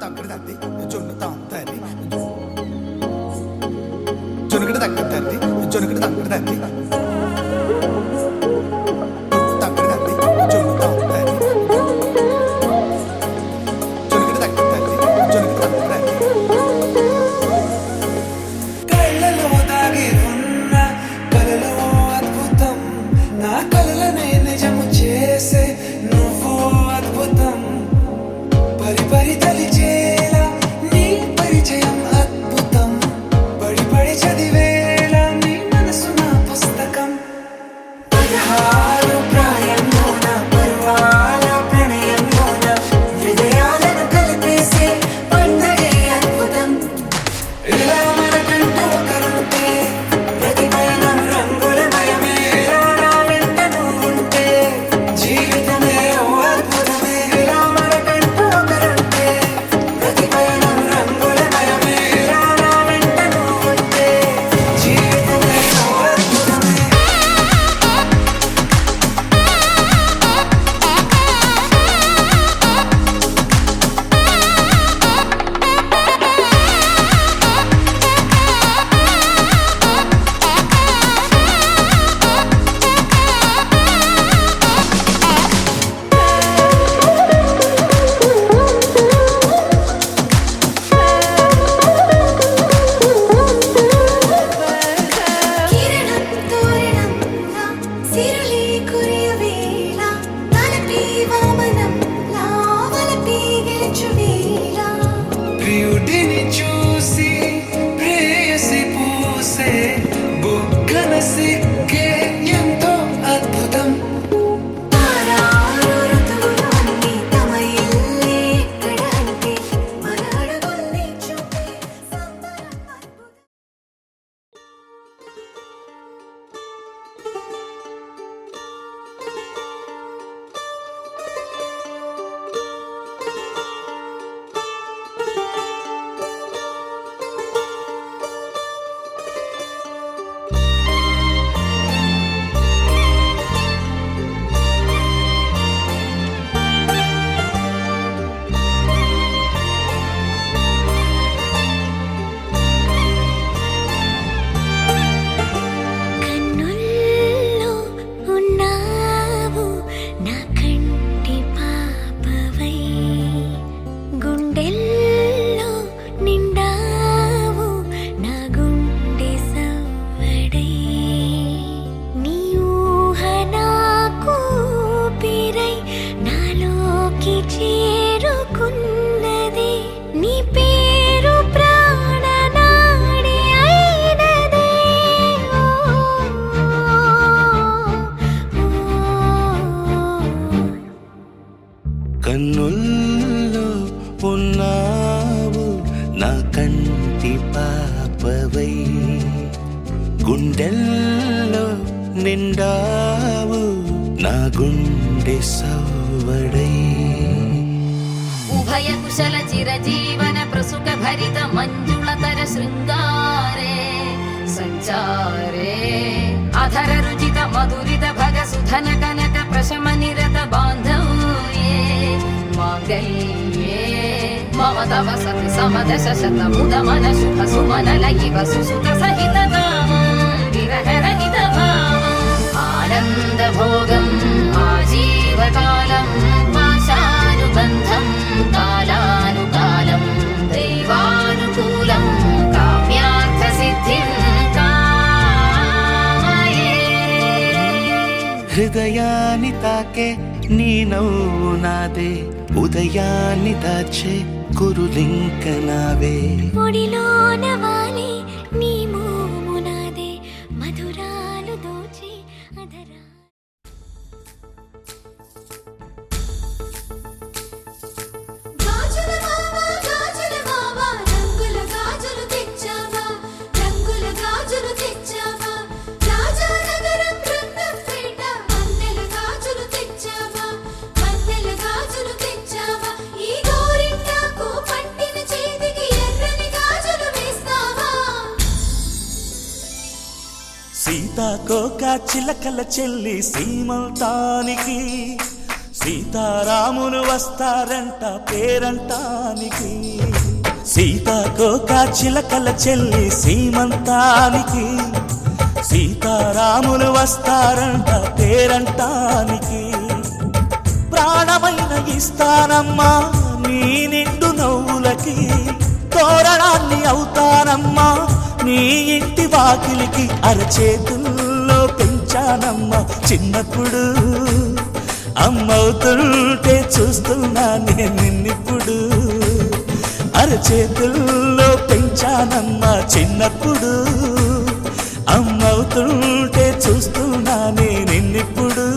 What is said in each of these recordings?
తగ్గడది జొన్ను తాంతది జొనుగడ తగ్గదది జొనుగడ తగ్గదది తగ్గడది జొన్ను తాంతది జొనుగడ తగ్గదది జొనుగడ తగ్గదది కళ్ళలో దాగి ఉన్న కలలో అద్భుతం నా కలలనే నిజము చేసే నువ్వు అద్భుతం పరి పరి తలిచేలా నీ పరిచయం అద్భుతం పడి పడి చదివేలా నీ మనసు నా పుస్తకం 16 ప్రాయంలోన పర్వాల ప్రణయంలోన హృదయాలను కలిపేసే పండగే అద్భుతం ఇలా మనకంటూ ఒకరుంటే ప్రతి పయనం రంగుల మయమే ఇలా నా వెంట నువ్వుంటే జీవితమే ఓ అద్భుతమే ఇలా మనకంటూ ఒకరుంటే ప్రతి పయనం రంగుల మయమే ఇలా నా వెంట నువ్వుంటే జీవితమే ఓ అద్భుతమే కిరణం తోరణంలా సిరులే కురియవేళ తలపి వామనంలా వలపి గెలుచువేళ ప్రియుడిని చూసి ప్రేయసి పూసే బుగ్గన సిగ్గే ఎంతో అద్భుతం తారారు ఋతువులన్నీ తమ ఇల్లే ఎక్కడ అంటే మన అడుగుల్ని చూపే సంబరం అద్భుతం కన్నుల్లో ఉన్నావు నా కంటి పాపవై గుండెల్లో నిండావు నా గుండె సవ్వడై నీ ఊహ నాకు ఊపిరై నాలోకి చేరుకున్నది నీ పేరు ప్రాణనాడి అయినదే కన్నుల్లో ఉన్నావు నా కంటి పాపవై గుండెల్లో నిండావు నా గుండె సవ్వడై ఉభయ కుశల చిరజీవన ప్రసుక భరిత మంజుళతర శృంగారే సంచారే అధర రుచిత మధురిత భగ సుధన కనక ప్రశమ నిరత బాంధవ్యే మాంగళ్యే మమ తవ సతి సమదశ శత ముద మన శుభ సుమన లయివ సుసుత సహిత విరహ రహిత భావం ఆనంద భోగం ఆజీవకాలం పాశానుబంధం కాలానుకాలం దైవానుకూలం కామ్యార్థ సిద్ధిం కామయే హృదయాన్ని తాకే నీ నవ్వు నాదే ఉదయాన్ని దాచే కురులింక నావే ఒడిలోన వాలి నీ మోము నాదే మధురాలు దోచి అధరా గాజుల మావా రంగుల గాజులు తెచ్చావా రంగుల గాజులు తెచ్చావా రాజానగరం రంగంపేట వన్నెల గాజులు తెచ్చావా వన్నెల గాజులు తెచ్చావా ఈ గోరింటాకు పట్టిన చేతికి ఎర్రని గాజులు వేస్తావా సీతాకోక చిలకల చెల్లి సీమంతానికి సీతారాములు వస్తారంట పేరంటానికి, సీతాకోక చిలకల చెల్లి సీమంతానికి. సీతారాములు వస్తారంట పేరంటానికి, ప్రాణమైన ఇస్తానమ్మా నీ నిండు నవ్వులకి, తోరణాన్ని అవుతానమ్మా నీ ఇంటి వాకిలికి. అరచేతుల్లో పెంచానమ్మా చిన్నప్పుడు, అమ్మవుతుంటే చూస్తున్నా నేను నిన్నిప్పుడు. అరచేతుల్లో పెంచానమ్మా చిన్నప్పుడు, అమ్మవుతుంటే చూస్తున్నా నేను నిన్నిప్పుడు.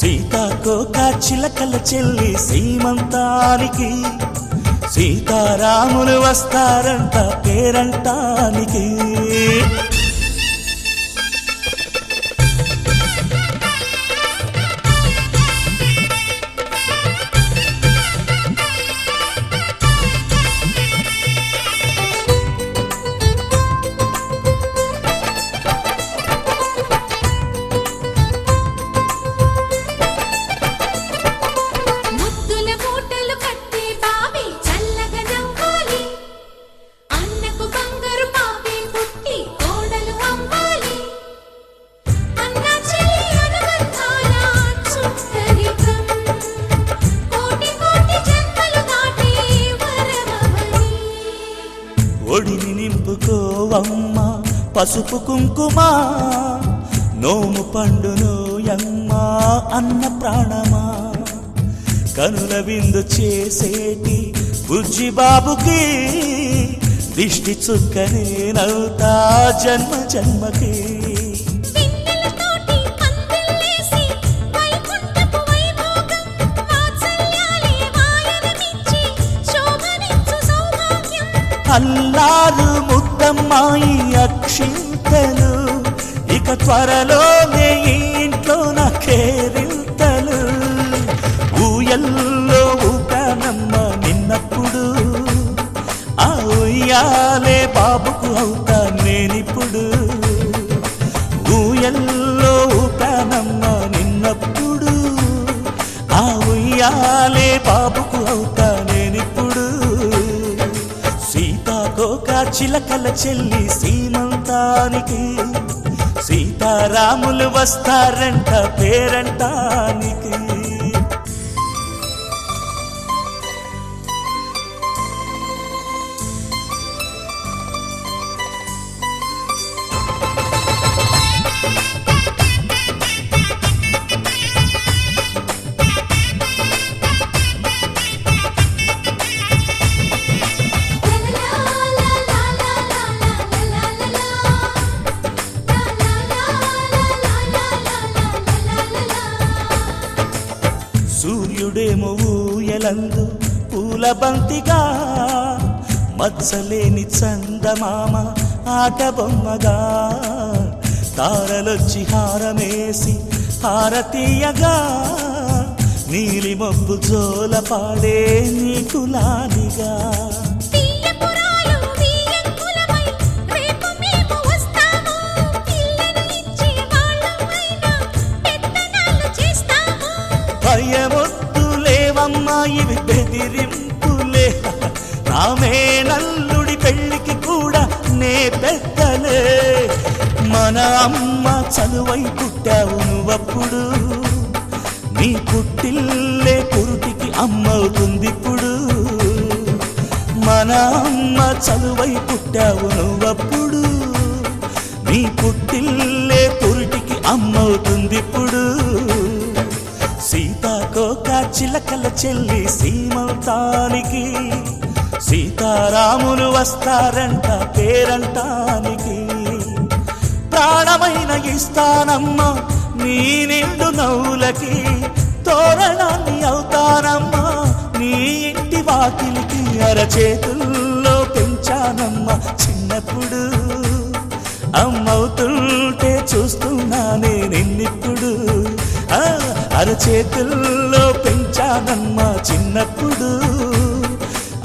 సీతాకోక చిలకల చెల్లి సీమంతానికి, సీతారాములు వస్తారంట పేరంటానికి. ముద్దుల మూటలు కట్టి బావి చల్లగా నవ్వాలి, అన్నకు బంగారు పాపే పుట్టి కోడలు అవ్వాలి. అన్న చెల్లి అనుబంధాల చుట్టరికం, కోటి కోటి జన్మలు దాటి వరమవని. ఒడిని నింపుకోవమ్మ పసుపు కుంకుమ, నోము పండునోయమ్మ అన్న ప్రాణమా. కనుల విందు చేసేటి బుజ్జి బాబుకి, దిష్టి చుక్కనేనవుతా జన్మ జన్మకి. పిన్నెలతోటి పందిళ్ళేసి వైకుంఠపు వైభోగం, వాత్సల్యాలే వాయనమిచ్చి శోభనిచ్చు సౌభాగ్యం. అల్లారు ముద్దమ్మాయి అక్షింతలు, ఇక త్వరలోనే ఇంట్లో నా కేరింతలు. ఊయల్లో ఊపానమ్మ నిన్నప్పుడు, ఆ ఉయ్యాలే బాబుకు అవుతా నేనిప్పుడు. ఊయల్లో ఊపానమ్మ నిన్నప్పుడు, ఆ ఉయ్యాలే బాబుకు అవుతా నేనిప్పుడు. సీతాకోక చిలకల చెల్లి సీమంతానికి, సీతారాములు వస్తారంట పేరంటానికి. సూర్యుడేమో ఊయలందు పూల బంతిగా, మత్సలేని చందమామ ఆట బొమ్మగా. తారలొచ్చి హారమేసి హారతీయగా, నీలి మబ్బు జోల పాడే నీకులానిగా. తీయపురాలు వీయంకులమై రేపు మేము వస్తాము, పిల్లను ఇచ్చి వాళ్ళమైనా పెత్తనాలు చేస్తాము. భయమొద్దులేవమ్మా ఇవి బెదిరింపులే, నామే నల్లుడి పెళ్లికి కూడా నే పెద్దలే. మన అమ్మ చదువై పుట్టావు నువ్వప్పుడు, నీ పుట్టిల్లే పురుటికి అమ్మవుతుందిప్పుడు. మన అమ్మ చదువై పుట్టావు నువ్వప్పుడు, నీ పుట్టిల్లే పురుటికి అమ్మవుతుందిప్పుడు. సీతాకోక చిలకల చెల్లి సీమంతానికి, సీతారాములు వస్తారంట పేరంటానికి. ప్రాణమైన ఇస్తానమ్మా నీ నిండు నవ్వులకి, తోరణాన్ని అవుతానమ్మా నీ ఇంటి వాకిలికి. అరచేతుల్లో పెంచానమ్మా చిన్నప్పుడు, అమ్మవుతుంటే చూస్తున్నానే నిన్నిప్పుడు. అరచేతుల్లో పెంచానమ్మా చిన్నప్పుడు,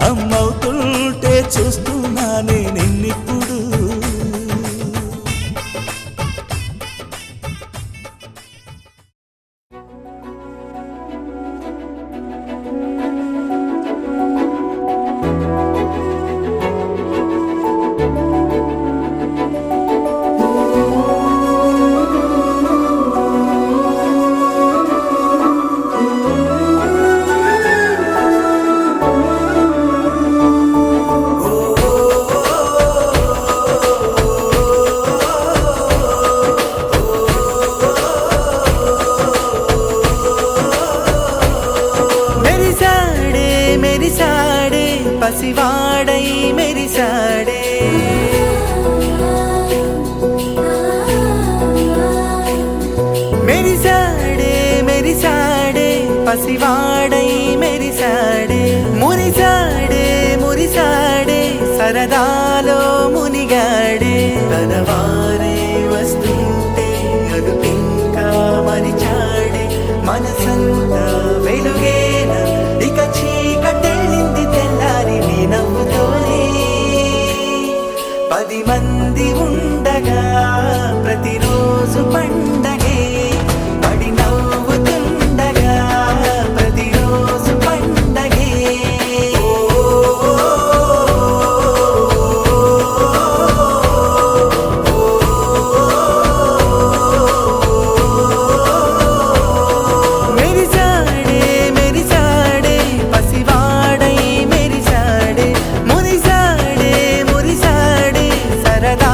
అమ్మవుతుంటే చూస్తున్నానే నిన్నిప్పుడు. మెరిసాడే పసివాడై మెరిసాడే మెరిసాడే మెరిసాడే పసివాడై మెరిసాడే మురిసాడే మురిసాడే సరదాలో మునిగాడే తనవారే వస్తుంటే అదుపింకా మరిచాడే మనసంతా వెలుగేన ఇక చీకటెళ్ళింది తెల్లారి నీ నవ్వుతోనే 10 మంది ఉండగా ప్రతిరోజు పండగే పడి నవ్వుతుండగా ప్రతిరోజు పండగే మెరిసాడే మెరిసాడే పసివాడై మెరిసాడే మురిసాడే మురిసాడే సరదా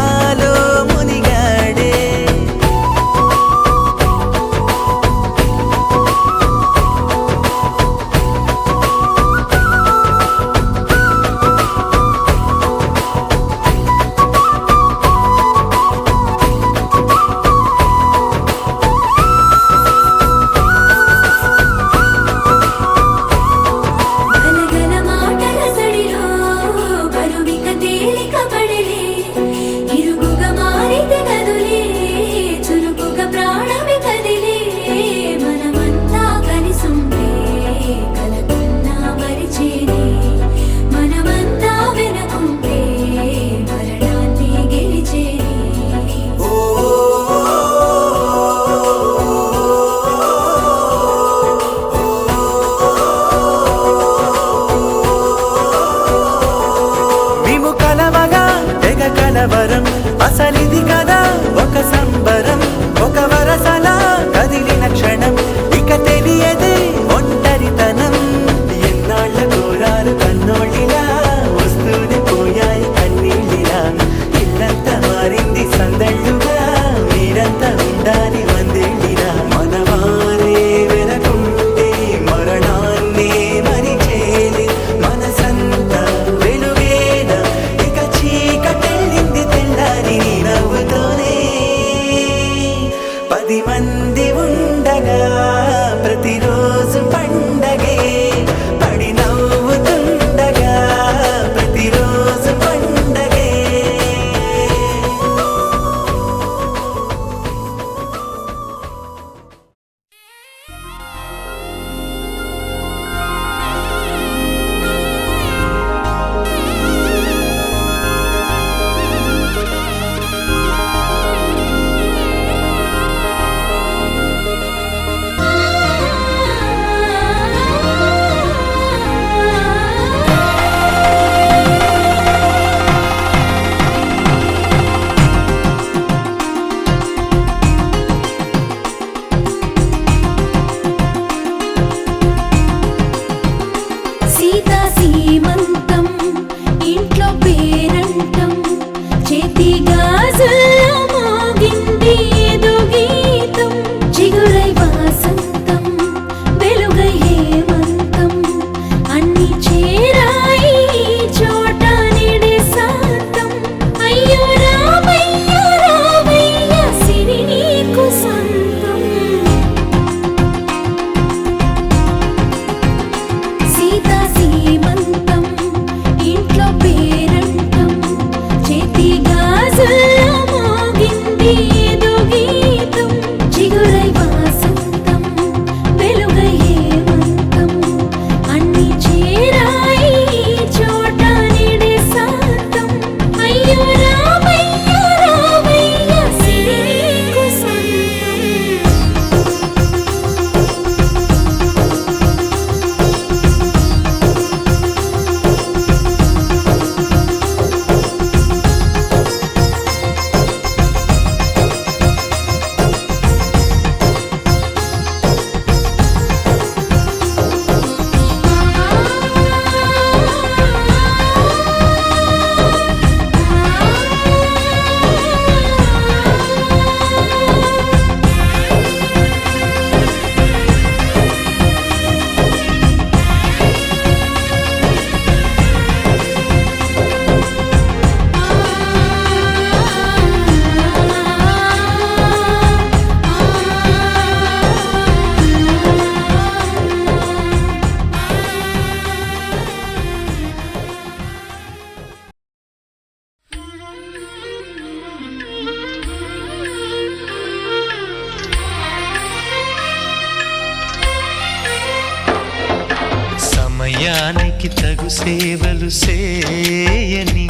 సమయానికి తగు సేవలు సేయని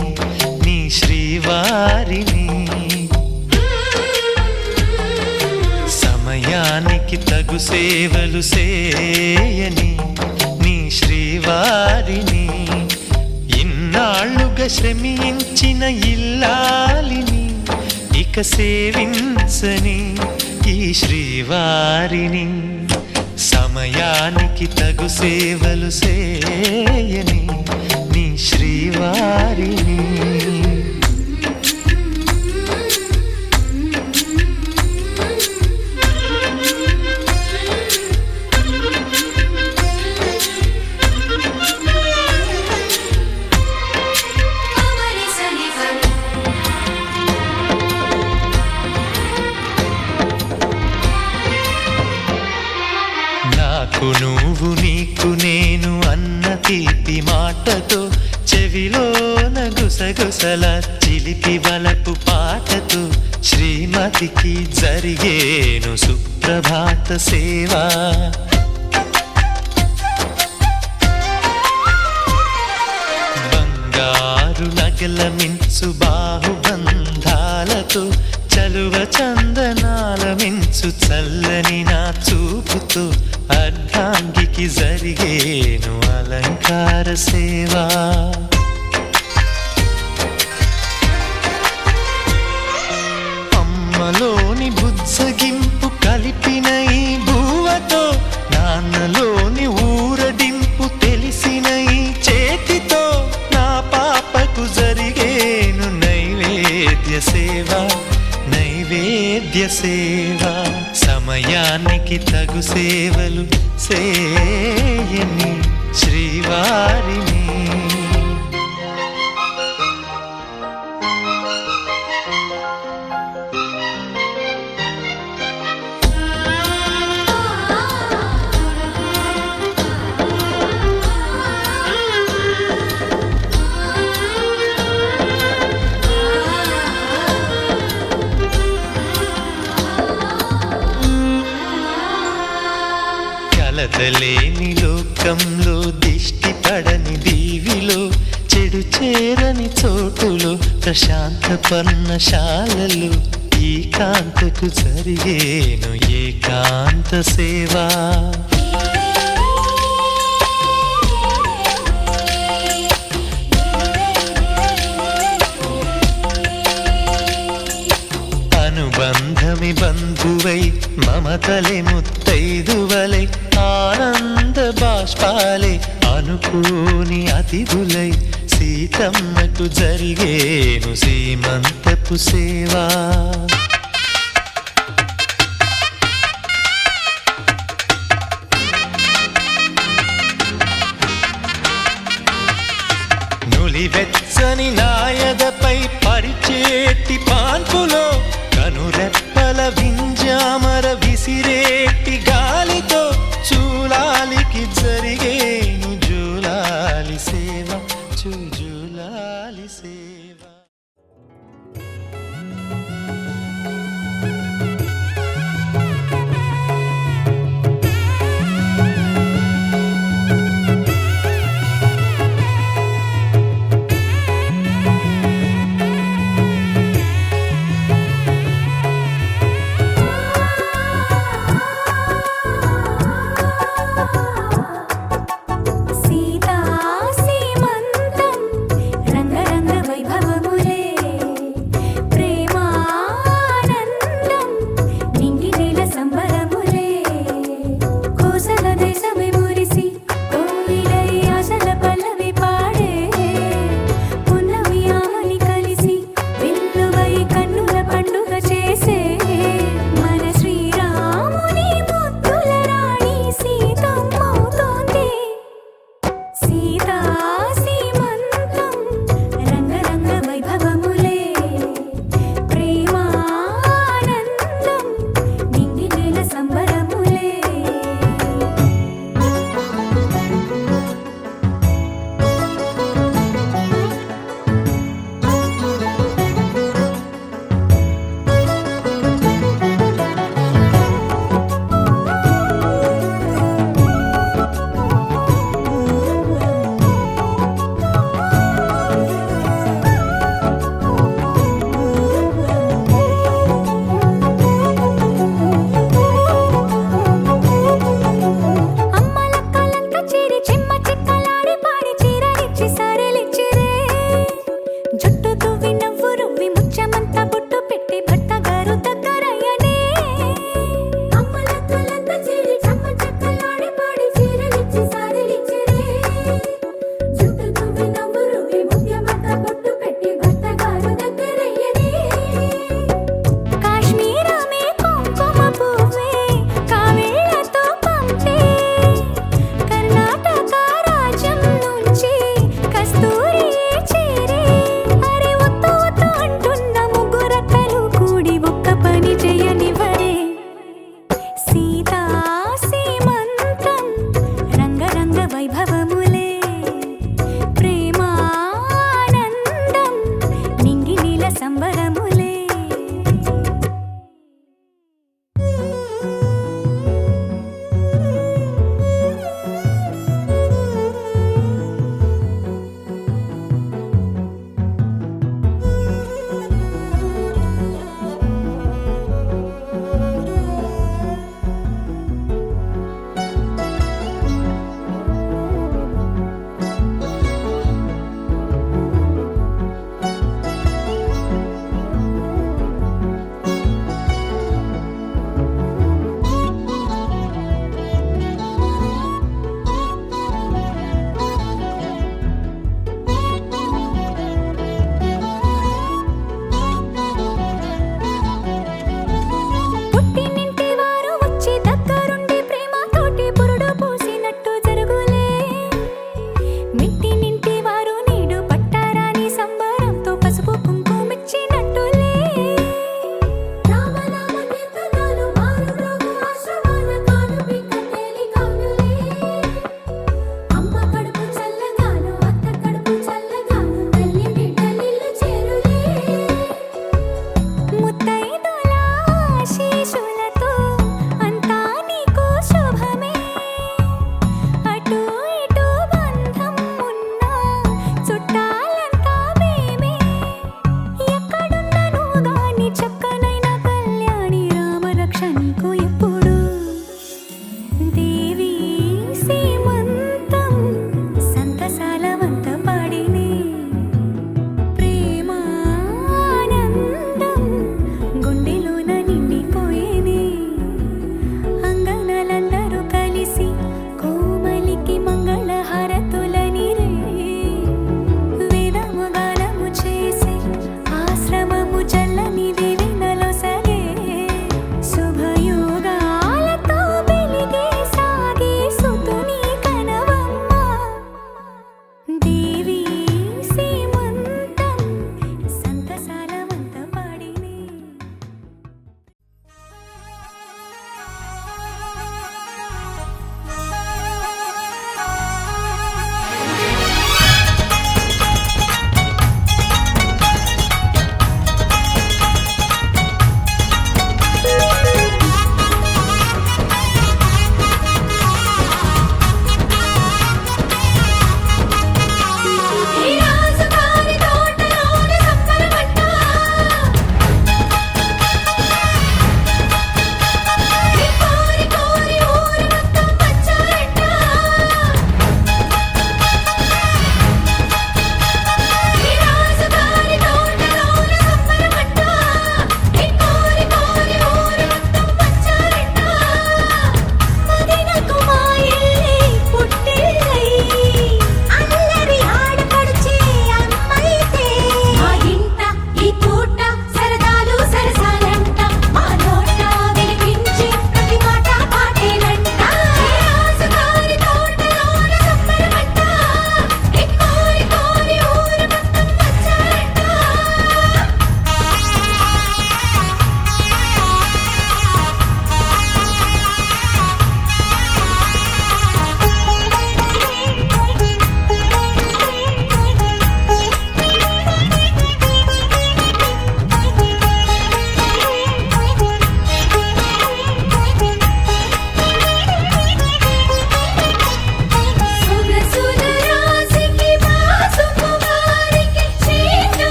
నీ శ్రీవారిని సమయానికి తగు సేవలు సేయని నీ శ్రీవారిని ఇన్నాళ్ళుగా శ్రమించిన ఇల్లాలిని ఇక సేవించని ఈ శ్రీవారిని సమయానికి తగు సేవలు సేయని నీ శ్రీవారిని నాకు నువ్వు నీకు నేను అన్న తీపి మాటతో చెవిలోన గుసగుసల చిలిపి వలపు పాటతో శ్రీమతికి జరిగేను సుప్రభాత సేవా బంగారు నగల మించు బాహుబంధాలతో చలువ చందనాల మించు చల్లని నా చూపుతో అర్ధాంగికి జరిగేను అలంకార సేవా అమ్మలోని బుజ్జగింపు కలిపిన ఈ భూవతో నాన్నలోని ఊరడింపు తెలిసిన ఈ చేతితో నా పాపకు జరిగేను నైవేద్య సేవ నైవేద్య సేవ సమయానికి తగు సేవలు సేయని శ్రీవారిని కలతలేని లోకంలో దిష్టి పడని దీవిలో చెడు చేరని చోటులో ప్రశాంత పర్ణశాలలు ఈ కాంతకు జరిగేను ఏకాంత సేవా అనుబంధమి బంధువై మమతలే ముత్తైదువలై ఆనంద బాష్పాలే అనుకోని అతిథులై సీతమ్మకు జరిగేను సీమంతపు సేవా నులివెచ్చని నాయదపై పరిచేటి పాన్పులో కనురెప్పల వింజామర విసిరేటి గాలితో చూలాలికి జరిగేను జూలాలి సేవ జూలాలి సేవ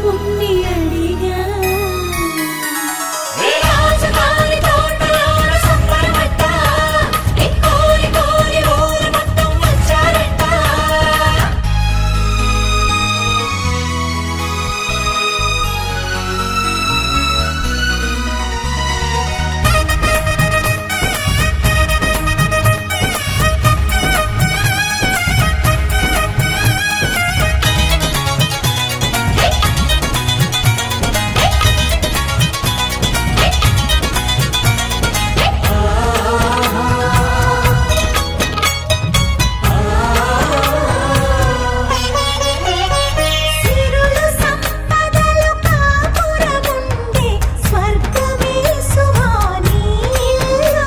దేవుణ్ణి అడిగా రాజుగారి తోటలోన సంబరమంట కోరి కోరి ఊరు మొత్తం వచ్చారంట సిరులు సంపదలు కాపురముండే స్వర్గమే సువాని ఇల్లు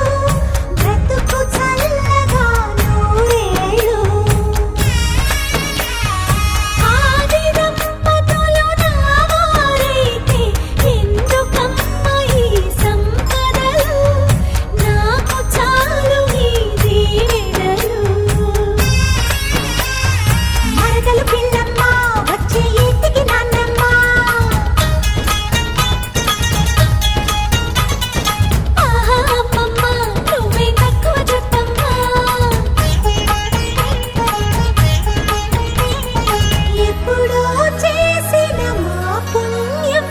బ్రతుకు చల్లగా నూరేళ్ళు ఆది దంపతులు నావారైతే ఎందుకమ్మ ఈ సంపదలు నాకు చాలు ఈ దీవెనలు మరదలు పిల్లమ్మ వచ్చే ఇంటికి నాన్నమ్మ ఆహా అమ్మమ్మ నువ్వే తక్కువ చుట్టమ్మా ఎప్పుడో చేసిన మా పుణ్యం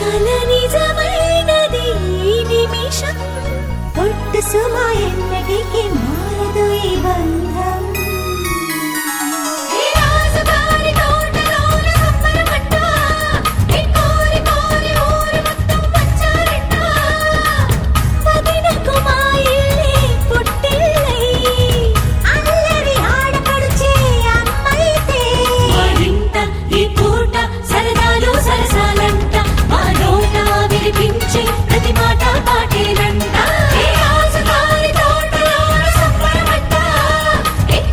కల నిజమైనది ఈ నిమిషం పొట్టు సుమ ఎన్నటికి మారదు ఈ బంధం రాజుగారి తోటలోన సంబరమంట కోరి కోరి ఊరు మొత్తం వచ్చారంట వదినకు మా ఇల్లే పుట్టిల్లై అల్లరి ఆడపడుచే అమ్మైతే మా ఇంట ఈ పూట సరదాలు సరసాలంట మా నోట వినిపించే ప్రతి మాట పాటేనంట రాజుగారి తోటలోన సంబరమంట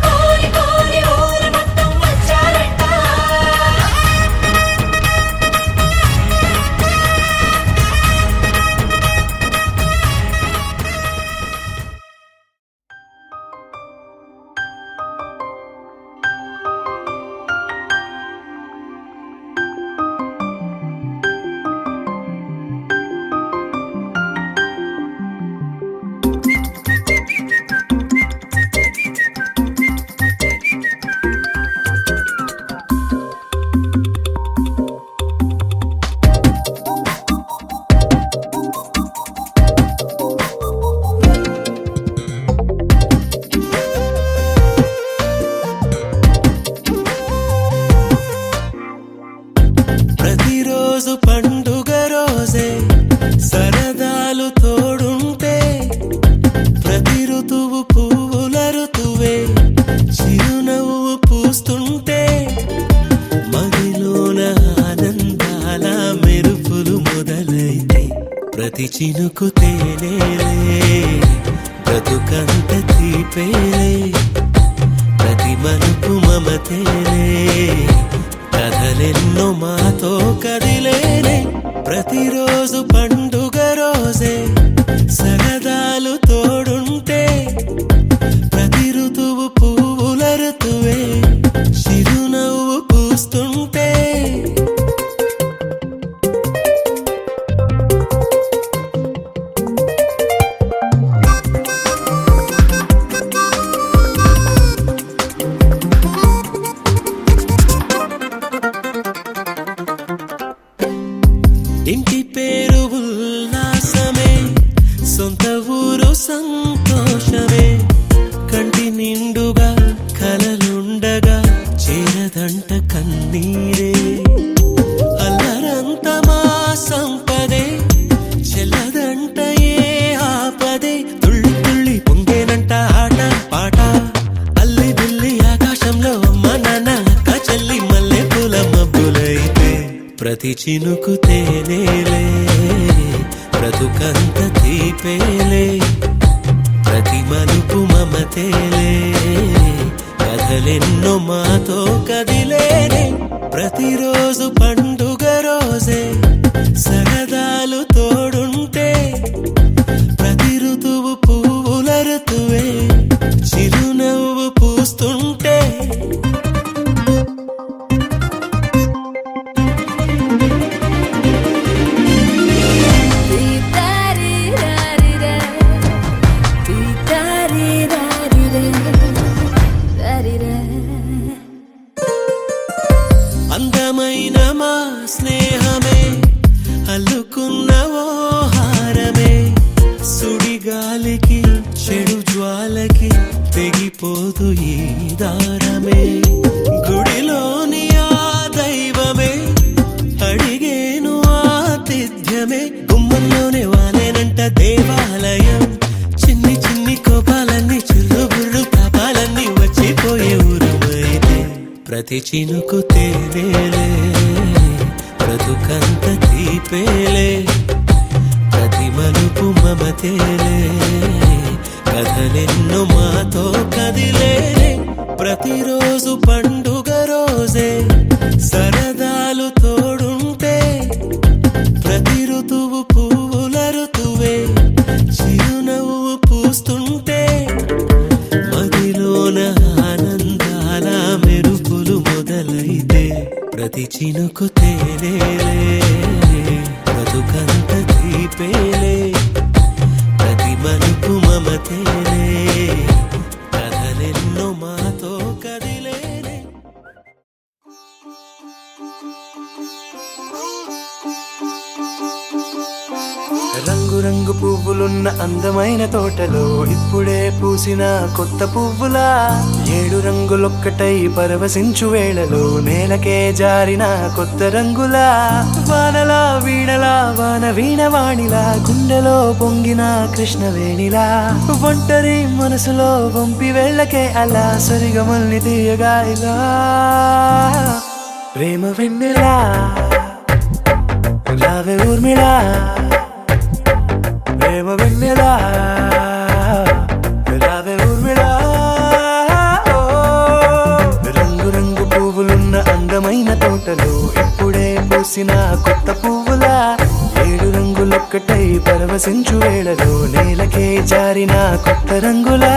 కోరి కోరి ఊరు మొత్తం వచ్చారంట ప్రతిరోజు పండుగ రోజే సరదాలు తోడుంటే ప్రతి ఋతువు పువ్వుల ఋతువే చిరునవ్వు పూస్తుంటే మదిలోన ఆనందాల మెరుపులు మొదలైతే ప్రతి చినుకు తేనేలే బ్రతుకంత తీపేలే ప్రతి మలుపు మమతేలే కథలెన్నో మాతో కదిలేనే ప్రతిరోజు పండుగ రోజే సరదాలు తోడుంటే ప్రతి ఋతువు పువ్వుల ఋతువే చిరునవ్వు పూస్తుంటే ఇంటి పేరు ఉల్లాసమే సొంత ఊరు సంతోషమే కంటి నిండుగా కలలుండగా చేరదంట కన్నీరే అల్లరంత మా సంపదే చెల్లదంట ఏ ఆపదే తుళ్ళి తుళ్ళి పొంగేనంట ఆట పాట అల్లి బిల్లి ఆకాశంలో అమ్మ నాన్న అక్క చెల్లి మల్లె పూల మబ్బులైతే ప్రతి చినుకు తేనేలే బ్రతుకంత తీపేలే ప్రతి మలుపు మమతేలే కథలెన్నో మాతో కదిలేనే ప్రతిరోజు పండుగ రోజే సరదాలు తోడుంటే ప్రతి ఋతువు పువ్వుల ఋతువే చిరునవ్వు పూస్తుంటే జ్వాలకి తెగిపోదు ఈ దారమే గుడిలోని ఆ దైవమే అడిగేను ఆతిథ్యమే గుమ్మంలోనే వాలేనంట దేవాలయం చిన్ని చిన్ని కోపాలన్నీ చిల్లు బుర్రు పాపాలన్నీ వచ్చిపోయే ఊరుమైతే ప్రతి చినుకు తేనేలే బ్రతుకంత తీపేలే ప్రతి మలుపు మమతేలే కథలెన్నో మాతో కదిలేలే ప్రతిరోజు పండుగ రోజే సరదాలు తోడుంటే ప్రతి ఋతువు పువ్వుల ఋతువే చిరునవ్వు పూస్తుంటే మదిలోన ఆనందాల మెరుపులు మొదలైతే ప్రతి చినుకు తేనేలే బ్రతుకంత తీపేలే ప్రతి మలుపు మమతేలే కథలెన్నో మాతో కదిలేలే రంగు రంగు పువ్వులున్న అందమైన తోటలో ఇప్పుడే పూసిన కొత్త పువ్వులా 7 రంగులొక్కటై పరవశించు వేళలో నేలకే జారిన కొత్త రంగులా వానలా వీణలా వాన వీణవాణిలా గుండెలో పొంగిన కృష్ణవేణిలా ఒంటరి మనసులో వంపి వెళ్ళకే అలా సరిగమల్ని తీయగా ఇలా ప్రేమ వెన్నెలా రావే ఊర్మిళా ప్రేమ వెన్నెలా రావే ఊర్మిళా రంగు రంగు పువ్వులున్న అందమైన తోటలో ఇప్పుడే పూసిన కొత్త పువ్వులా 7 రంగులొక్కటై పరవశించు వేళలో నేలకే జారిన కొత్త రంగులా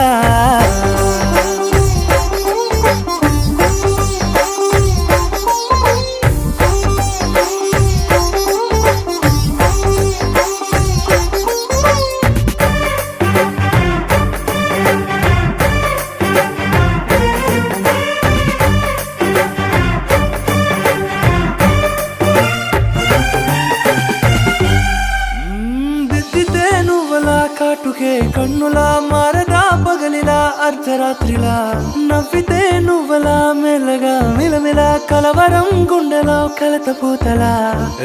కాటుకే కన్నులా మారదా పగలిలా అర్ధరాత్రిలా నవ్వితే నువ్వలా మెల్లగా మిలమిలా కలవరం గుండెలో కలతపూతలా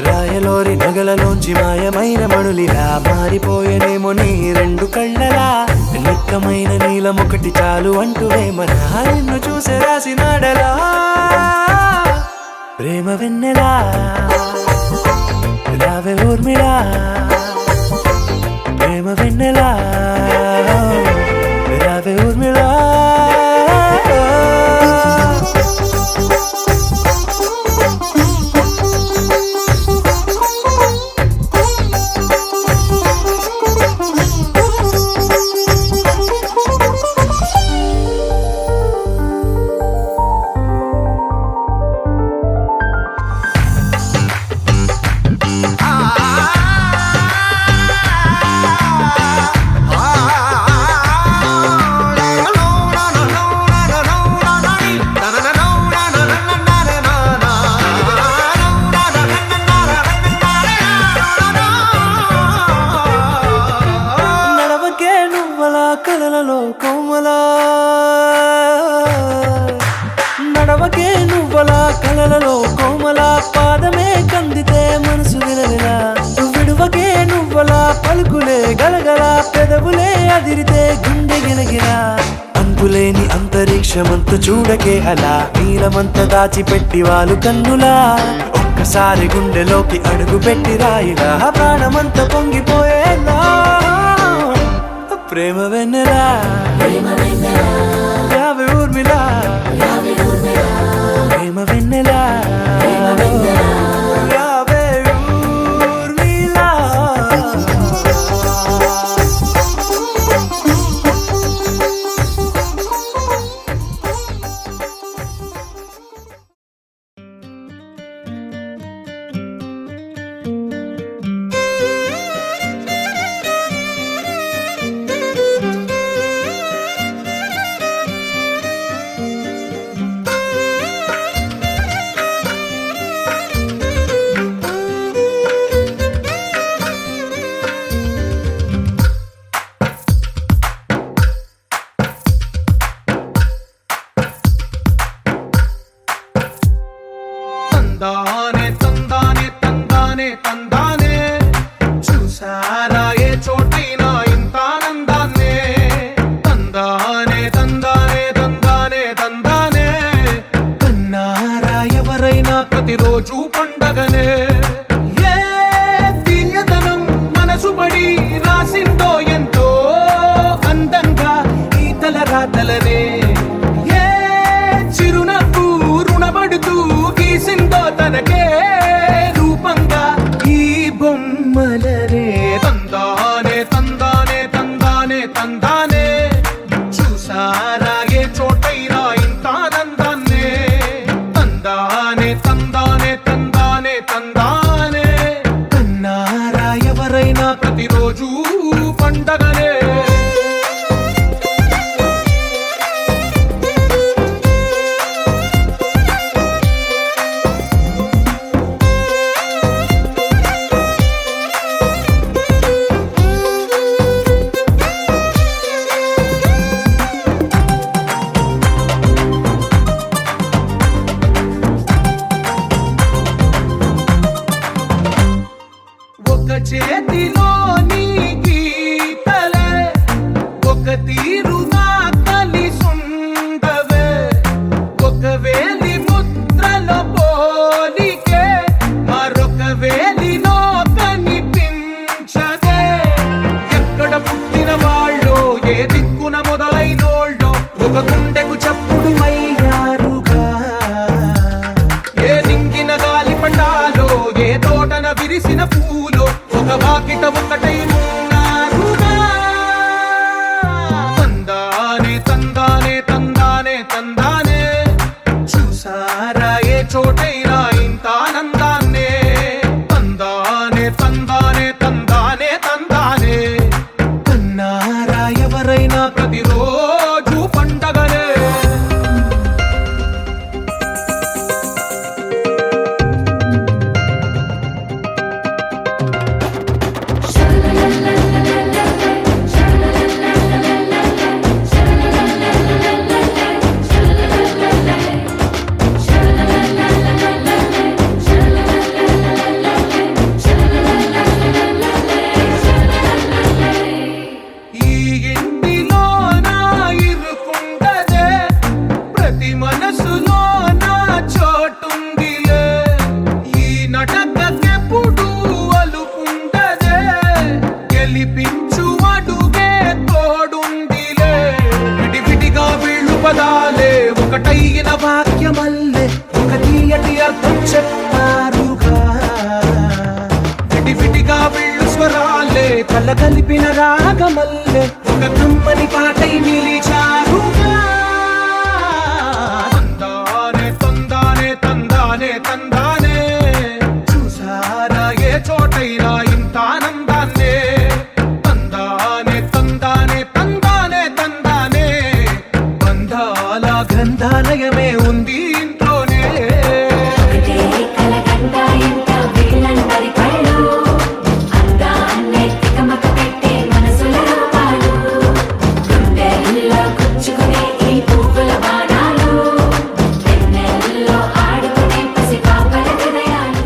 రాయలోరి నగలలోంచి మాయమైన మణులిలా మారిపోయేనేమో నీ 2 కళ్ళలా నిక్కమైన నీలమొకటి చాలు అంటూ వేమన నిన్ను చూసే రాసినాడలా ప్రేమ వెన్నెలా రావే ఊర్మిళా ప్రేమ వెన్నెలా రావే ఊర్మిళా కలలలో కోమలా నడవకే నువ్వలా కలలలో కోమలా పాదమే కందితే మనసు విలవిలా విడువకే నువ్వలా పలుకులే గలగల పెదవులే అదిరితే గుండె గిలగిలా అంతులేని అంతరిక్షమంత చూడకే అలా నీలమంత దాచిపెట్టి వాళ్ళు కన్నులా ఒక్కసారి గుండెలోకి అడుగు పెట్టి రాయిలా ప్రాణమంత పొంగిపోయేలా ప్రేమ వెన్నెలా రావే ఊర్మిళా ప్రేమ వెన్నెలా రావే ఊర్మిళా ఒక తీరుగా కలిసుండవే ఒక వేలి ముద్రలో పోలికే మరొక వేలిలో కనిపించదే ఎక్కడ పుట్టిన వాళ్ళో ఏ దిక్కున మొదలైనోళ్ళో ఒక గుండెకు చప్పుడు అయ్యారుగా ఏ నింగిన గాలి పటాలో ఏ తోటన విరిసిన పూలో ఒక వాకిట ఒకటై ఉన్నారుగా తందానే తందానే తందానే తందానే చూసారా ఏ చోటైనా ఇంత ఆనందాన్నే తందానే తందానే తందానే తందానే కన్నారా ఎవరైనా ప్రతిరోజు పండగనే ఈ ఇంటిలో నా ఇరుకుండదే ప్రతి మనసులో నా చోటుందిలే ఈ నటకెప్పుడు అలుకుండదే గెలిపించు అడుగే తోడుందిలే విడివిడిగా వీళ్ళు పదాలే ఒకటైన వాక్యమల్లే ఒక తీయటి అర్థం చెప్పారుగా విడివిడిగా వీళ్ళు స్వరాలే కళ్ళ కలిపిన రాగమల్లే ఒక కమ్మని పాటై నిలిచారుగా తందానే తందానే తందానే తందానే చూసారా ఏ చోటైనా ఇంత ఆనందాన్నే తందానే తందానే తందానే తందానే బంధాల గ్రంథాలయమే ఉంది ఇంట్లోనే ఒకటే కలగంట ఎంత వీళ్ళందరి కళ్ళు అందాన్నే తికమక పెట్టే మనసుల రూపాలు గుండెల్లో గుచ్చుకునే ఈ పువ్వుల బాణాలు వెన్నెల్లో ఆడుకునే పసిపాపల హృదయాలు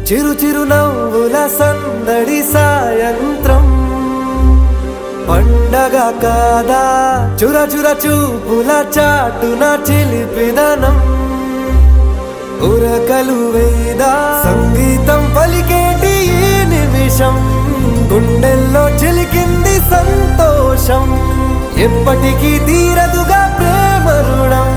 చిరు చిరు నవ్వుల సందడి సాయంత్రం పండగ కాదా చుర చుర చూపుల చాటున చిలిపిదనం ఉరకలు వేదా సంగీతం పలికేటి ఈ నిమిషం గుండెల్లో చిలికింది సంతోషం ఎప్పటికీ తీరదుగా ప్రేమ రుణం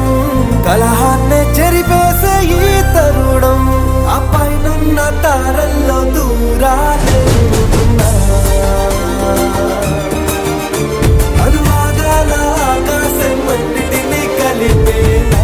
కలహాన్నే చెరిపేసే ఈ తరుణం ఆ పైనున్న తారల్లో దూరాలే ఉన్నా. అనువాదాల ఆకాశం అన్నిటినీ కలిపేలా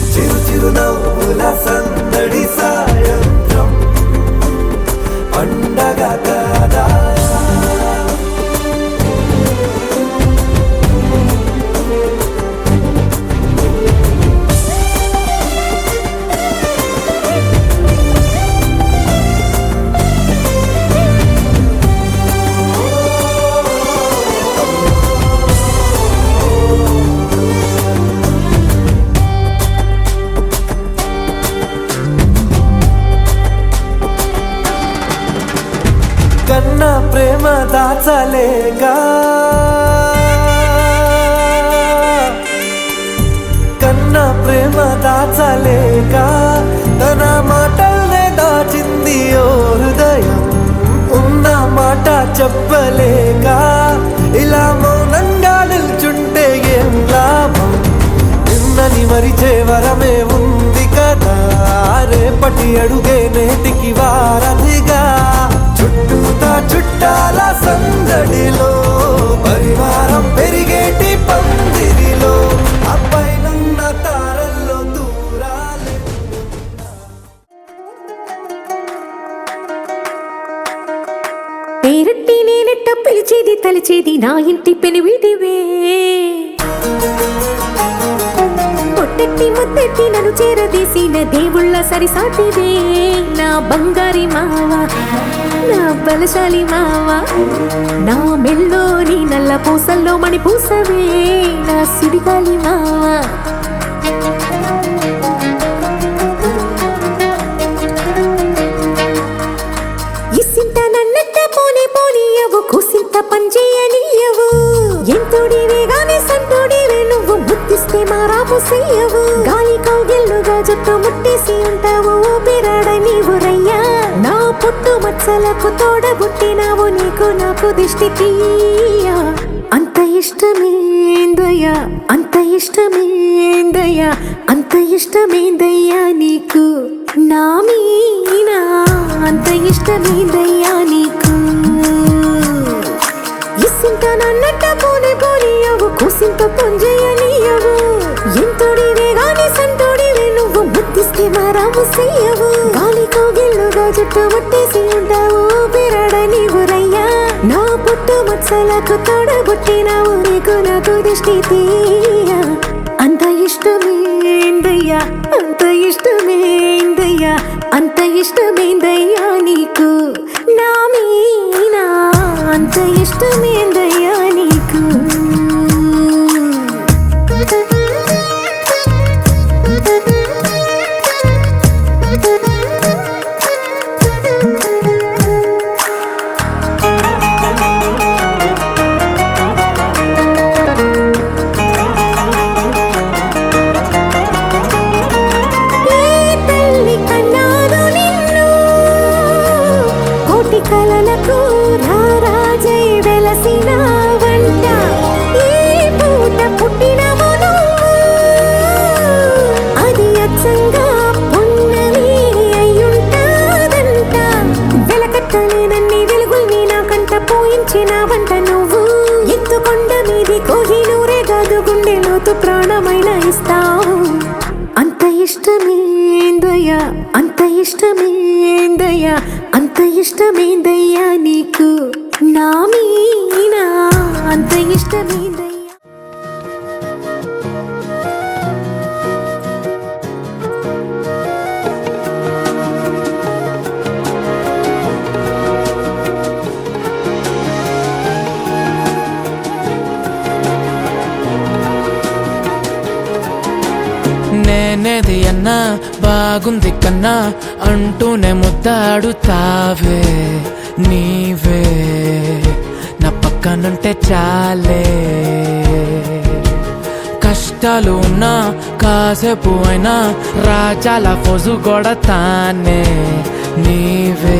చిరు చిరు నవ్వుల సందడి సాయంత్రం పండగ కాదా కన్నా ప్రేమ దాచలేక కన్నా ప్రేమ దాచలేక తన మాటల్నే దాచింది ఓ హృదయం ఉన్న మాట చెప్పలేక ఇలా మౌనంగా నిల్చుంటే ఏం లాభం నిన్నని మరిచే వరమే ఉంది కదా రేపటి అడుగే నేటికి వారధిగా చుట్టూతా చుట్టాల సందడిలో పరివారం నా ఇంటి పెనివిటివే పొట్టెట్టి ముద్దెట్టి నన్ను చేరదీసిన దేవుళ్ళ సరిసాటివే నా బంగారి మావా నా బలశాలి మావా నా మెల్లోని నల్ల పూసల్లో మణి పూసవే నా సిడిగాలి మావా ఇసింత నన్నట్ట పోనే పోనీయవు కుసింత పంచేయనీయవు ఎంతోడివే గాని సంతోడివే నువ్వు ముద్దిస్తే మారాపు చెయ్యవు గాలి కౌగిల్లుగా జుట్టు ముట్టేసి ఉంటావు ఊపిరాడ నీవు రయ్యా నా పుట్టు మచ్చలకు తోడబుట్టినావు నీకు నాకు దిష్టి తీయ అంత ఇష్టమేందయ్యా అంత ఇష్టమేందయ్యా అంత ఇష్టమేందయ్యా నీకు నా మీనా అంత ఇష్టమేందయ్యా నీకు ఇసింత నన్నట్ట పోనే పోనీయవు కుసింత పొంజేయనీయవు ఎంతోడివే గాని సంతోడివే నువ్వు ముద్దిస్తే మారాము చెయ్యవు గాలి కౌగిల్లుగా జుట్టు ముట్టేసి ఉంటావు ఊపిరాడ నీవు రయ్యా నా పుట్టు మచ్చలకు తోడబుట్టినావు నీకు నాకు దిష్టి తీయ అంత ఇష్టమేందయ్యా అంత ఇష్టమేందయ్యా అంత ఇష్టమేందయ్యా నీకు నా మీనా అంత ఇష్టమేందయ్యా నీకు కలలకు రారాజై వెలసిన వంట ఈ పూట పుట్టినము అది అచ్చంగా పున్నమి అయ్యుంటాదంట వెలకట్టనే నన్ని వెలుగుల్ని నా కంట పోయించిన వంట నువ్వు ఎత్తుకొండ మీది కోహినూరే కాదు గుండె లోతు ప్రాణమైన ఇస్తావు అంత ఇష్టమేందయ్యా అంత ఇష్టమేందయ్యా అంత ఇష్టమేందయ్యా నీకు నా మీనా అంత ఇష్టమేందయ్యా నేనేది అన్నా బాగుంది కన్నా అంటూనే ముద్దాడుతావే నీవే నా పక్కనుంటే చాలే కష్టాలు ఉన్నా కాసేపు అయినా రాజాల ఫోజు కొడతానే నీవే